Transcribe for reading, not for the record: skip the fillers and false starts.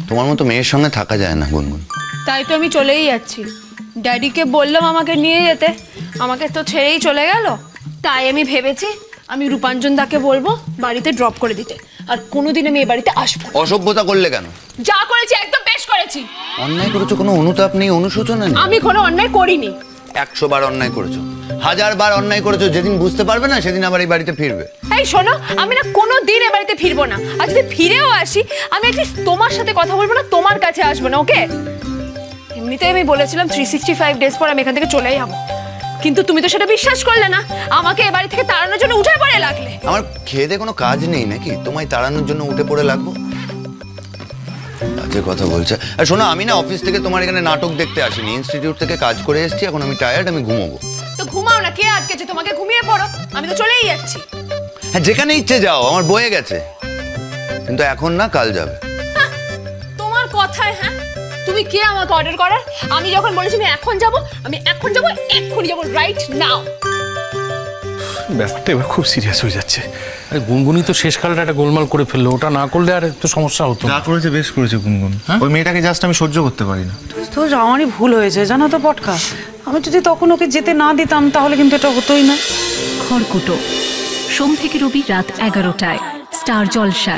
তোমার মতো মেয়ের সঙ্গে থাকা যায় না গুনগুন। তাই তো আমি চলেই যাচ্ছি। ড্যাডিকে বললাম আমাকে নিয়ে যেতে, আমাকে তো ছেড়েই চলে গেল। তাই আমি ভেবেছি আমি রূপাঞ্জন দাকে বলবো বাড়িতে ড্রপ করে দিতে, আর কোনোদিন আমি এই বাড়িতে আসবো। অসভ্যতা করলে কেন? যা করেছি একদম বেশ করেছি। অন্যায় করেছো, কোনো অনুতাপ নেই, অনুশোচনা নেই? আমি কোনো অন্যায় করিনি। 100 বার অন্যায় করেছো, 1000 বার অন্যায় করেছো। যেদিন বুঝতে পারবে না সেদিন আবার এই বাড়িতে ফিরবে। এই শোনো, আমি না কোনোদিন এ বাড়িতে ফিরবো না। আর যদি ফিরেও আসি আমি অ্যাটলিস্ট তোমার সাথে কথা বলবো না, তোমার কাছে আসবো না, ওকে? এমনিতেই আমি বলেছিলাম 365 ডেজ পর আমি এখান থেকে চলেই যাবো, কিন্তু তুমি তো সেটা বিশ্বাস করলে না। আমাকে এ বাড়ি থেকে তাড়ানোর জন্য উঠে পড়ে লাগলে। আমার খেয়ে দিয়ে কোনো কাজ নেই নাকি তোমায় তাড়ানোর জন্য উঠে পড়ে লাগবো? বাজে কথা বলছে। আর শোনো, আমি না অফিস থেকে তোমার এখানে নাটক দেখতে আসিনি, ইনস্টিটিউট থেকে কাজ করে এসেছি। এখন আমি টায়ার্ড, আমি ঘুমোবো। তো ঘুমাও না, কে আটকেছে তোমাকে? ঘুমিয়ে পড়ো, আমি তো চলেই যাচ্ছি। হ্যাঁ, যেখানে ইচ্ছে যাও, আমার বয়ে গেছে। কিন্তু এখন না, কাল যাবে। তোমার কথায় হ্যাঁ? তুমি কে আমাকে অর্ডার করার? আমি যখন বলেছি আমি এখন যাব, আমি এখন যাব, এক্ষুনি যাব, রাইট নাও। ব্যাপারটা এবার খুব সিরিয়াস হয়ে যাচ্ছে। আরে গুনগুনি তো শেষকালটা একটা গোলমাল করে ফেললো, ওটা না করলে আর একটু সমস্যা হতো। যা করেছে বেশ করেছে গুনগুন। ওই মেয়েটাকে জাস্ট আমি সহ্য করতে পারি না। তো আমারই ভুল হয়েছে জানো তো পটকা। আমি যদি তখন ওকে যেতে না দিতাম তাহলে কিন্তু এটা হতোই না। খড়কুটো সোম থেকে রবি রাত 11টায় স্টার জলসায়।